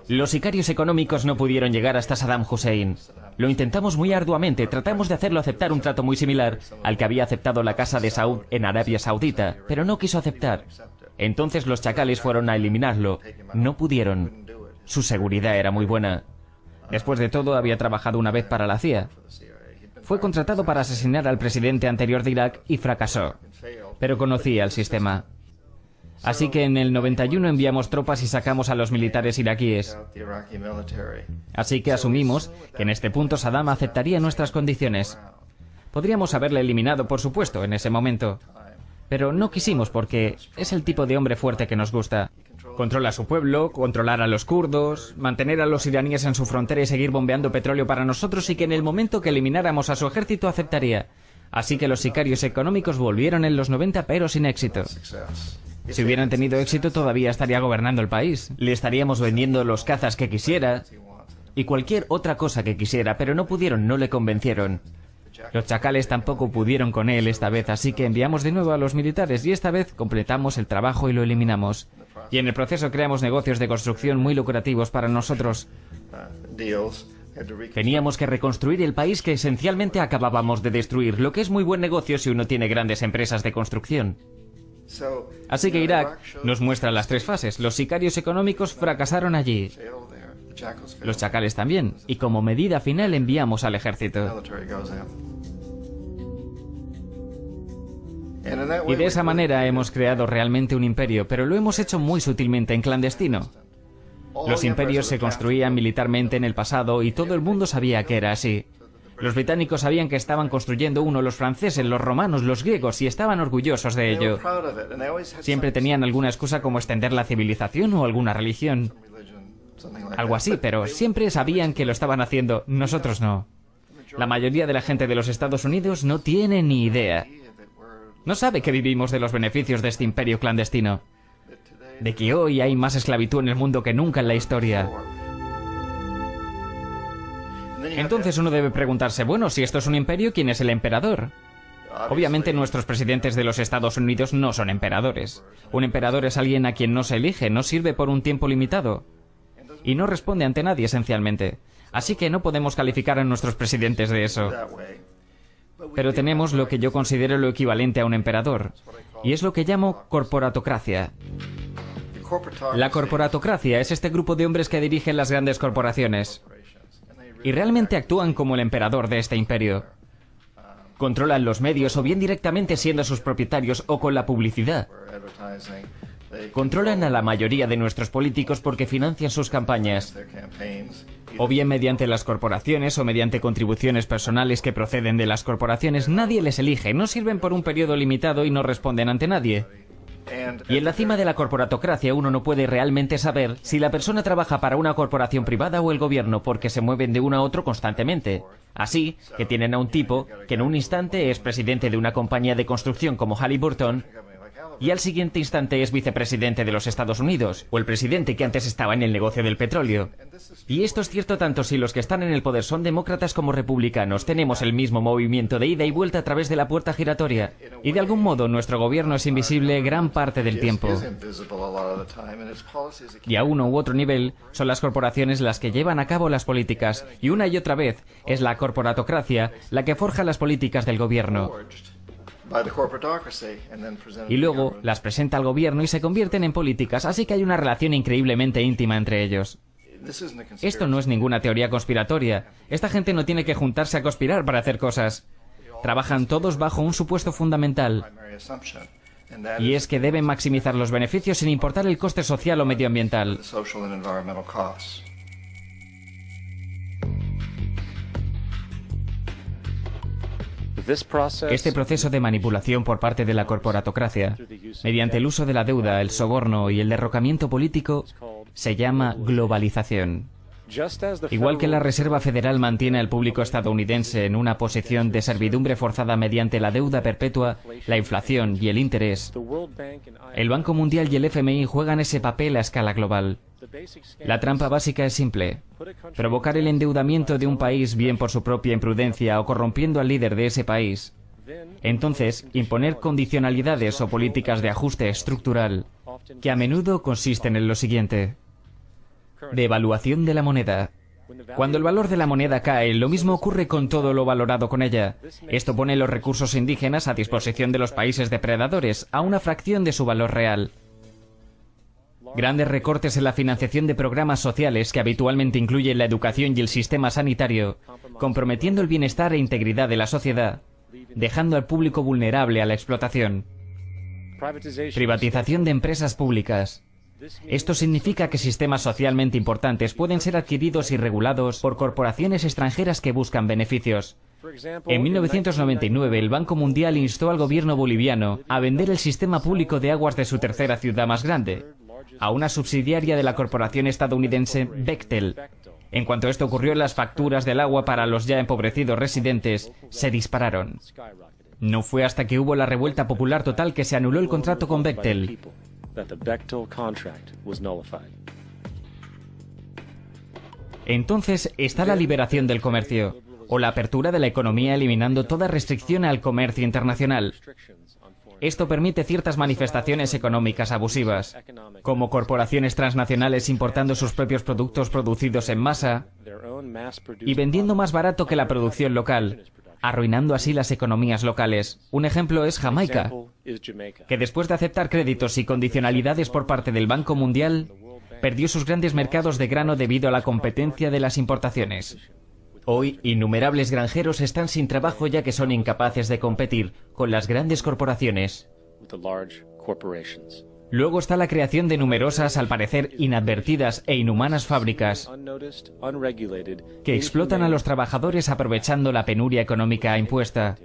A: Los sicarios económicos no pudieron llegar hasta Saddam Hussein. Lo intentamos muy arduamente, tratamos de hacerlo aceptar un trato muy similar al que había aceptado la Casa de Saud en Arabia Saudita, pero no quiso aceptar. Entonces los chacales fueron a eliminarlo. No pudieron. Su seguridad era muy buena. Después de todo, había trabajado una vez para la CIA. Fue contratado para asesinar al presidente anterior de Irak y fracasó. Pero conocía el sistema. Así que en el 91 enviamos tropas y sacamos a los militares iraquíes. Así que asumimos que en este punto Saddam aceptaría nuestras condiciones. Podríamos haberle eliminado, por supuesto, en ese momento. Pero no quisimos porque es el tipo de hombre fuerte que nos gusta. Controla a su pueblo, controlar a los kurdos, mantener a los iraníes en su frontera y seguir bombeando petróleo para nosotros, y que en el momento que elimináramos a su ejército aceptaría. Así que los sicarios económicos volvieron en los 90, pero sin éxito. Si hubieran tenido éxito, todavía estaría gobernando el país. Le estaríamos vendiendo los cazas que quisiera y cualquier otra cosa que quisiera, pero no pudieron, no le convencieron. Los chacales tampoco pudieron con él esta vez, así que enviamos de nuevo a los militares y esta vez completamos el trabajo y lo eliminamos. Y en el proceso creamos negocios de construcción muy lucrativos para nosotros. Teníamos que reconstruir el país que esencialmente acabábamos de destruir, lo que es muy buen negocio si uno tiene grandes empresas de construcción. Así que Irak nos muestra las tres fases. Los sicarios económicos fracasaron allí. Los chacales también. Y como medida final enviamos al ejército. Y de esa manera hemos creado realmente un imperio, pero lo hemos hecho muy sutilmente, en clandestino. Los imperios se construían militarmente en el pasado y todo el mundo sabía que era así. Los británicos sabían que estaban construyendo uno, los franceses, los romanos, los griegos, y estaban orgullosos de ello. Siempre tenían alguna excusa como extender la civilización o alguna religión. Algo así, pero siempre sabían que lo estaban haciendo, nosotros no. La mayoría de la gente de los Estados Unidos no tiene ni idea. No sabe que vivimos de los beneficios de este imperio clandestino. De que hoy hay más esclavitud en el mundo que nunca en la historia. Entonces uno debe preguntarse, bueno, si esto es un imperio, ¿quién es el emperador? Obviamente nuestros presidentes de los Estados Unidos no son emperadores. Un emperador es alguien a quien no se elige, no sirve por un tiempo limitado. Y no responde ante nadie, esencialmente. Así que no podemos calificar a nuestros presidentes de eso. Pero tenemos lo que yo considero lo equivalente a un emperador. Y es lo que llamo corporatocracia. La corporatocracia es este grupo de hombres que dirigen las grandes corporaciones. Y realmente actúan como el emperador de este imperio. Controlan los medios o bien directamente siendo sus propietarios o con la publicidad. Controlan a la mayoría de nuestros políticos porque financian sus campañas. O bien mediante las corporaciones o mediante contribuciones personales que proceden de las corporaciones. Nadie les elige, no sirven por un periodo limitado y no responden ante nadie. Y en la cima de la corporatocracia uno no puede realmente saber si la persona trabaja para una corporación privada o el gobierno porque se mueven de uno a otro constantemente. Así que tienen a un tipo que en un instante es presidente de una compañía de construcción como Halliburton y al siguiente instante es vicepresidente de los Estados Unidos, o el presidente que antes estaba en el negocio del petróleo. Y esto es cierto tanto si los que están en el poder son demócratas como republicanos. Tenemos el mismo movimiento de ida y vuelta a través de la puerta giratoria. Y de algún modo nuestro gobierno es invisible gran parte del tiempo. Y a uno u otro nivel son las corporaciones las que llevan a cabo las políticas. Y una y otra vez es la corporatocracia la que forja las políticas del gobierno. Y luego las presenta al gobierno y se convierten en políticas, así que hay una relación increíblemente íntima entre ellos. Esto no es ninguna teoría conspiratoria. Esta gente no tiene que juntarse a conspirar para hacer cosas. Trabajan todos bajo un supuesto fundamental. Y es que deben maximizar los beneficios sin importar el coste social o medioambiental. Este proceso de manipulación por parte de la corporatocracia, mediante el uso de la deuda, el soborno y el derrocamiento político, se llama globalización. Igual que la Reserva Federal mantiene al público estadounidense en una posición de servidumbre forzada mediante la deuda perpetua, la inflación y el interés, el Banco Mundial y el FMI juegan ese papel a escala global. La trampa básica es simple: provocar el endeudamiento de un país bien por su propia imprudencia o corrompiendo al líder de ese país. Entonces, imponer condicionalidades o políticas de ajuste estructural, que a menudo consisten en lo siguiente: devaluación de la moneda. Cuando el valor de la moneda cae, lo mismo ocurre con todo lo valorado con ella. Esto pone los recursos indígenas a disposición de los países depredadores, a una fracción de su valor real. Grandes recortes en la financiación de programas sociales que habitualmente incluyen la educación y el sistema sanitario, comprometiendo el bienestar e integridad de la sociedad, dejando al público vulnerable a la explotación. Privatización de empresas públicas. Esto significa que sistemas socialmente importantes pueden ser adquiridos y regulados por corporaciones extranjeras que buscan beneficios. En 1999, el Banco Mundial instó al gobierno boliviano a vender el sistema público de aguas de su tercera ciudad más grande a una subsidiaria de la corporación estadounidense Bechtel. En cuanto esto ocurrió, las facturas del agua para los ya empobrecidos residentes se dispararon. No fue hasta que hubo la revuelta popular total que se anuló el contrato con Bechtel. Entonces está la liberación del comercio, o la apertura de la economía eliminando toda restricción al comercio internacional. Esto permite ciertas manifestaciones económicas abusivas, como corporaciones transnacionales importando sus propios productos producidos en masa y vendiendo más barato que la producción local, arruinando así las economías locales. Un ejemplo es Jamaica, que después de aceptar créditos y condicionalidades por parte del Banco Mundial, perdió sus grandes mercados de grano debido a la competencia de las importaciones. Hoy, innumerables granjeros están sin trabajo ya que son incapaces de competir con las grandes corporaciones. Luego está la creación de numerosas, al parecer inadvertidas e inhumanas fábricas que explotan a los trabajadores aprovechando la penuria económica impuesta.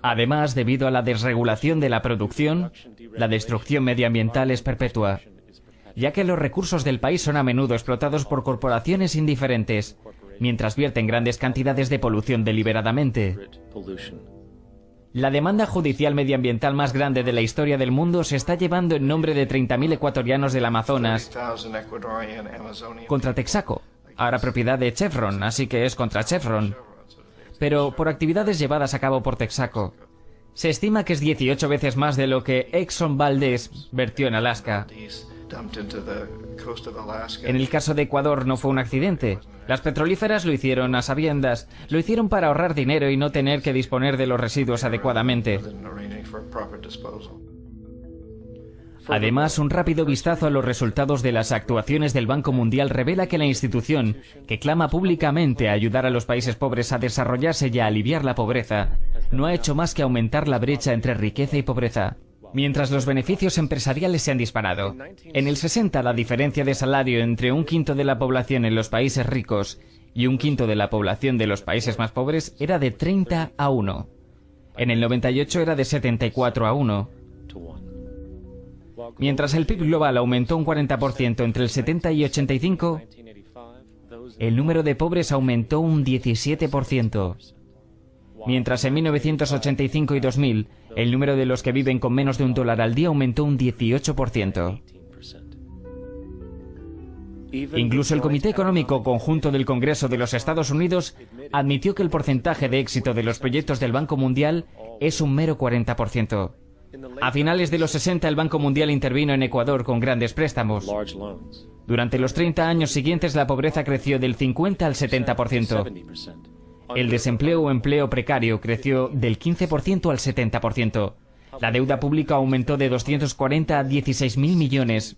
A: Además, debido a la desregulación de la producción, la destrucción medioambiental es perpetua. ya que los recursos del país son a menudo explotados por corporaciones indiferentes, mientras vierten grandes cantidades de polución deliberadamente. La demanda judicial medioambiental más grande de la historia del mundo se está llevando en nombre de 30.000 ecuatorianos del Amazonas contra Texaco, ahora propiedad de Chevron, así que es contra Chevron, pero por actividades llevadas a cabo por Texaco. Se estima que es 18 veces más de lo que Exxon Valdez vertió en Alaska. En el caso de Ecuador no fue un accidente. Las petrolíferas lo hicieron a sabiendas, lo hicieron para ahorrar dinero y no tener que disponer de los residuos adecuadamente. Además, un rápido vistazo a los resultados de las actuaciones del Banco Mundial revela que la institución, que clama públicamente a ayudar a los países pobres a desarrollarse y a aliviar la pobreza, no ha hecho más que aumentar la brecha entre riqueza y pobreza, mientras los beneficios empresariales se han disparado. En el 60, la diferencia de salario entre un quinto de la población en los países ricos y un quinto de la población de los países más pobres era de 30-1. En el 98 era de 74-1. Mientras el PIB global aumentó un 40% entre el 70 y 85, el número de pobres aumentó un 17%. Mientras en 1985 y 2000, el número de los que viven con menos de $1 al día aumentó un 18%. Incluso el Comité Económico Conjunto del Congreso de los Estados Unidos admitió que el porcentaje de éxito de los proyectos del Banco Mundial es un mero 40%. A finales de los 60, el Banco Mundial intervino en Ecuador con grandes préstamos. Durante los 30 años siguientes, la pobreza creció del 50 al 70%. El desempleo o empleo precario creció del 15% al 70%. La deuda pública aumentó de 240 a 16.000 millones,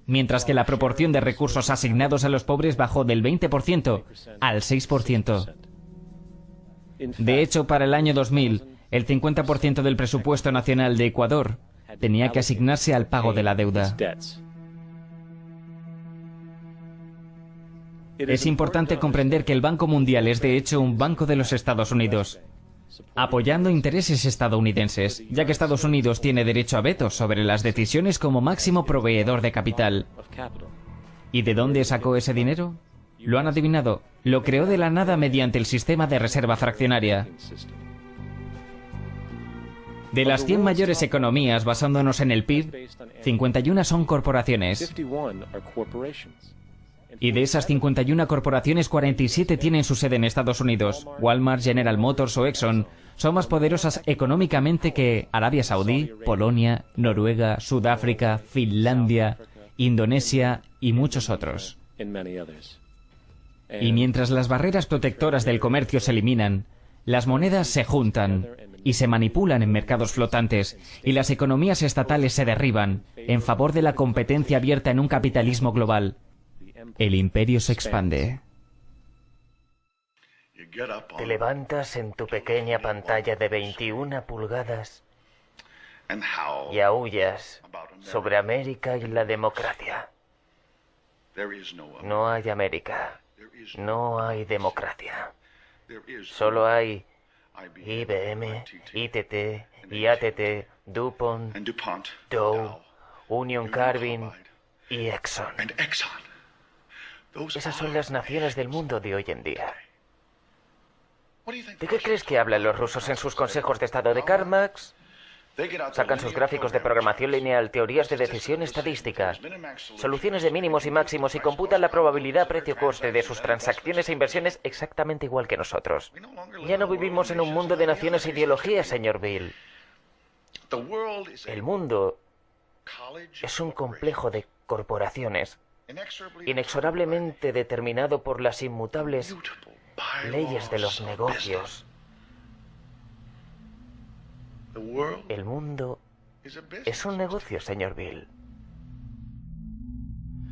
A: mientras que la proporción de recursos asignados a los pobres bajó del 20% al 6%. De hecho, para el año 2000, el 50% del presupuesto nacional de Ecuador tenía que asignarse al pago de la deuda. Es importante comprender que el Banco Mundial es de hecho un banco de los Estados Unidos, apoyando intereses estadounidenses, ya que Estados Unidos tiene derecho a veto sobre las decisiones como máximo proveedor de capital. ¿Y de dónde sacó ese dinero? ¿Lo han adivinado? Lo creó de la nada mediante el sistema de reserva fraccionaria. De las 100 mayores economías basándonos en el PIB, 51 son corporaciones. Y de esas 51 corporaciones, 47 tienen su sede en Estados Unidos. Walmart, General Motors o Exxon son más poderosas económicamente que Arabia Saudí, Polonia, Noruega, Sudáfrica, Finlandia, Indonesia y muchos otros. Y mientras las barreras protectoras del comercio se eliminan, las monedas se juntan y se manipulan en mercados flotantes, y las economías estatales se derriban en favor de la competencia abierta en un capitalismo global. El imperio se expande.
B: Te levantas en tu pequeña pantalla de 21 pulgadas y aúllas sobre América y la democracia. No hay América, no hay democracia. Solo hay IBM, ITT, IATT, DuPont, Dow, Union Carbide y Exxon. Esas son las naciones del mundo de hoy en día. ¿De qué crees que hablan los rusos en sus consejos de estado de Karl Marx? Sacan sus gráficos de programación lineal, teorías de decisión estadísticas, soluciones de mínimos y máximos y computan la probabilidad precio-coste de sus transacciones e inversiones exactamente igual que nosotros. Ya no vivimos en un mundo de naciones e ideologías, señor Bill. El mundo es un complejo de corporaciones, inexorablemente determinado por las inmutables leyes de los negocios. El mundo es un negocio, señor Bill.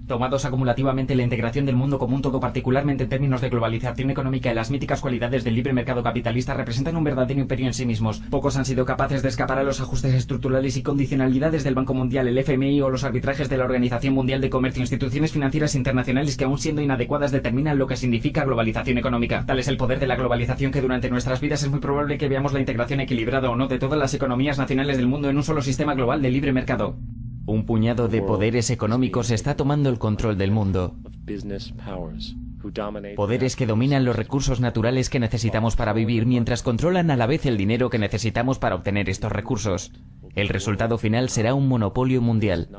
A: Tomados acumulativamente, la integración del mundo común, todo particularmente en términos de globalización económica y las míticas cualidades del libre mercado capitalista, representan un verdadero imperio en sí mismos. Pocos han sido capaces de escapar a los ajustes estructurales y condicionalidades del Banco Mundial, el FMI o los arbitrajes de la Organización Mundial de Comercio, instituciones financieras internacionales que, aun siendo inadecuadas, determinan lo que significa globalización económica. Tal es el poder de la globalización que durante nuestras vidas es muy probable que veamos la integración equilibrada o no de todas las economías nacionales del mundo en un solo sistema global de libre mercado. Un puñado de poderes económicos está tomando el control del mundo. Poderes que dominan los recursos naturales que necesitamos para vivir mientras controlan a la vez el dinero que necesitamos para obtener estos recursos. El resultado final será un monopolio mundial,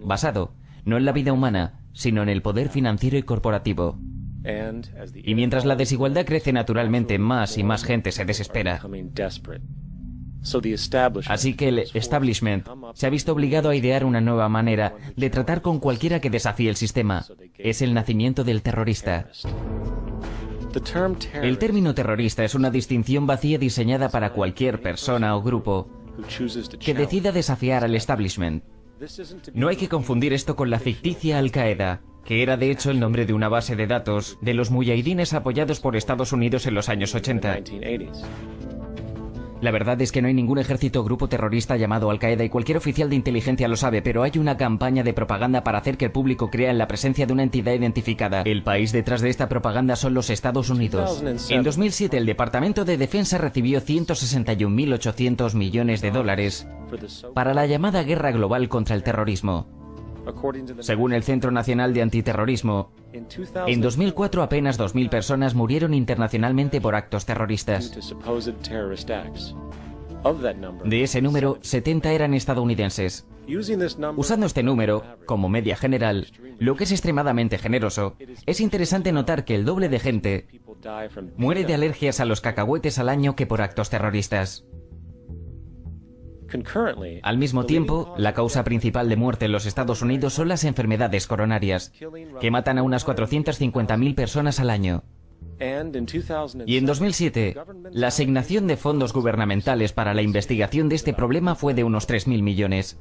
A: basado no en la vida humana, sino en el poder financiero y corporativo. Y mientras la desigualdad crece naturalmente, más y más gente se desespera. Así que el establishment se ha visto obligado a idear una nueva manera de tratar con cualquiera que desafíe el sistema. Es el nacimiento del terrorista. El término terrorista es una distinción vacía diseñada para cualquier persona o grupo que decida desafiar al establishment. No hay que confundir esto con la ficticia Al-Qaeda, que era de hecho el nombre de una base de datos de los muyahidines apoyados por Estados Unidos en los años 80. La verdad es que no hay ningún ejército o grupo terrorista llamado Al-Qaeda y cualquier oficial de inteligencia lo sabe, pero hay una campaña de propaganda para hacer que el público crea en la presencia de una entidad identificada. El país detrás de esta propaganda son los Estados Unidos. En 2007 el Departamento de Defensa recibió 161.800 millones de dólares para la llamada guerra global contra el terrorismo. Según el Centro Nacional de Antiterrorismo, en 2004 apenas 2.000 personas murieron internacionalmente por actos terroristas. De ese número, 70 eran estadounidenses. Usando este número, como media general, lo que es extremadamente generoso, es interesante notar que el doble de gente muere de alergias a los cacahuetes al año que por actos terroristas. Al mismo tiempo, la causa principal de muerte en los Estados Unidos son las enfermedades coronarias, que matan a unas 450.000 personas al año. Y en 2007, la asignación de fondos gubernamentales para la investigación de este problema fue de unos 3.000 millones.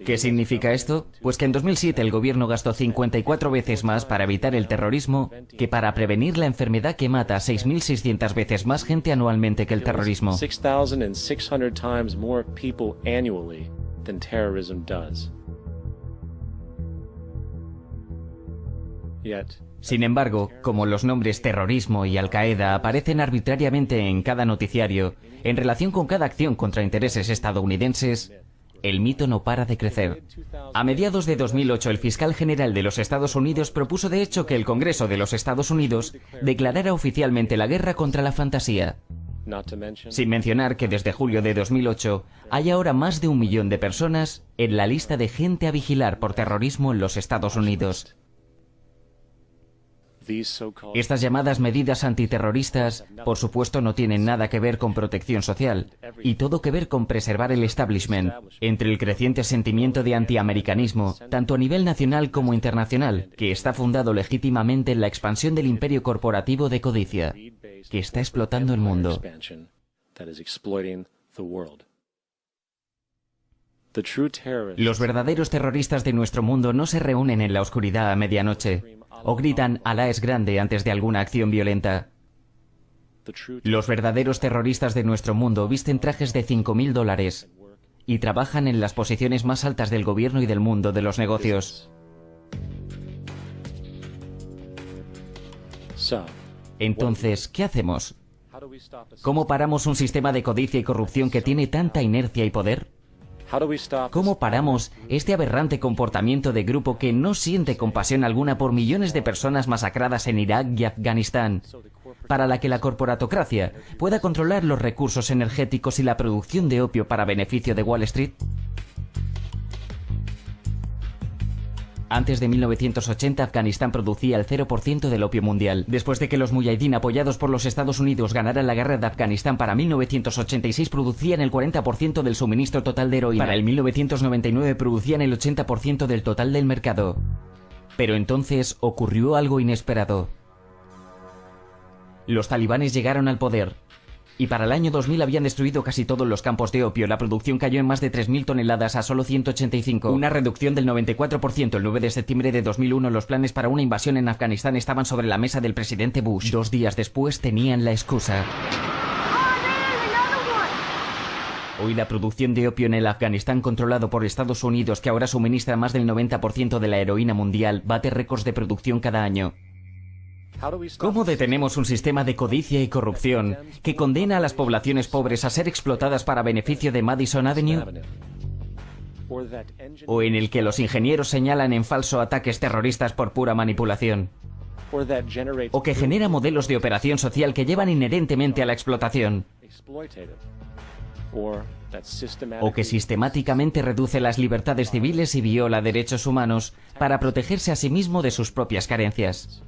A: ¿Qué significa esto? Pues que en 2007 el gobierno gastó 54 veces más para evitar el terrorismo que para prevenir la enfermedad que mata a 6.600 veces más gente anualmente que el terrorismo. Sin embargo, como los nombres terrorismo y Al-Qaeda aparecen arbitrariamente en cada noticiario, en relación con cada acción contra intereses estadounidenses, el mito no para de crecer. A mediados de 2008, el fiscal general de los Estados Unidos propuso de hecho que el Congreso de los Estados Unidos declarara oficialmente la guerra contra la fantasía. Sin mencionar que desde julio de 2008 hay ahora más de 1 millón de personas en la lista de gente a vigilar por terrorismo en los Estados Unidos. Estas llamadas medidas antiterroristas, por supuesto, no tienen nada que ver con protección social, y todo que ver con preservar el establishment, entre el creciente sentimiento de antiamericanismo, tanto a nivel nacional como internacional, que está fundado legítimamente en la expansión del imperio corporativo de codicia, que está explotando el mundo. Los verdaderos terroristas de nuestro mundo no se reúnen en la oscuridad a medianoche, o gritan "Alá es grande" antes de alguna acción violenta. Los verdaderos terroristas de nuestro mundo visten trajes de $5.000 y trabajan en las posiciones más altas del gobierno y del mundo de los negocios. Entonces, ¿qué hacemos? ¿Cómo paramos un sistema de codicia y corrupción que tiene tanta inercia y poder? ¿Cómo paramos este aberrante comportamiento de grupo que no siente compasión alguna por millones de personas masacradas en Irak y Afganistán, para la que la corporatocracia pueda controlar los recursos energéticos y la producción de opio para beneficio de Wall Street? Antes de 1980, Afganistán producía el 0% del opio mundial. Después de que los muyahidín apoyados por los Estados Unidos ganaran la guerra de Afganistán para 1986, producían el 40% del suministro total de heroína. Para el 1999 producían el 80% del total del mercado. Pero entonces ocurrió algo inesperado. Los talibanes llegaron al poder. Y para el año 2000 habían destruido casi todos los campos de opio. La producción cayó en más de 3.000 toneladas a solo 185. Una reducción del 94%. El 9 de septiembre de 2001 los planes para una invasión en Afganistán estaban sobre la mesa del presidente Bush. 2 días después tenían la excusa. Hoy la producción de opio en el Afganistán controlado por Estados Unidos, que ahora suministra más del 90% de la heroína mundial, bate récords de producción cada año. ¿Cómo detenemos un sistema de codicia y corrupción que condena a las poblaciones pobres a ser explotadas para beneficio de Madison Avenue? o en el que los ingenieros señalan en falso ataques terroristas por pura manipulación, o que genera modelos de operación social que llevan inherentemente a la explotación, o que sistemáticamente reduce las libertades civiles y viola derechos humanos para protegerse a sí mismo de sus propias carencias.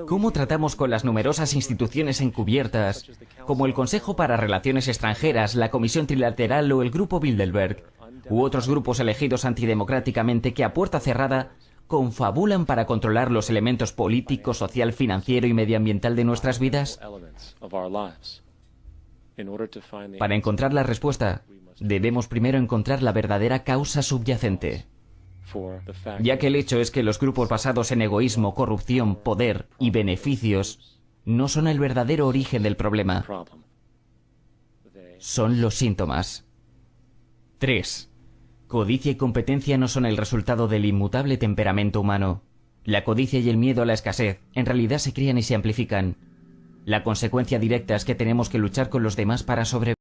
A: ¿Cómo tratamos con las numerosas instituciones encubiertas, como el Consejo para Relaciones Extranjeras, la Comisión Trilateral o el Grupo Bilderberg, u otros grupos elegidos antidemocráticamente que a puerta cerrada confabulan para controlar los elementos político, social, financiero y medioambiental de nuestras vidas? Para encontrar la respuesta, debemos primero encontrar la verdadera causa subyacente. Ya que el hecho es que los grupos basados en egoísmo, corrupción, poder y beneficios no son el verdadero origen del problema. Son los síntomas. 3. Codicia y competencia no son el resultado del inmutable temperamento humano. La codicia y el miedo a la escasez en realidad se crían y se amplifican. La consecuencia directa es que tenemos que luchar con los demás para sobrevivir.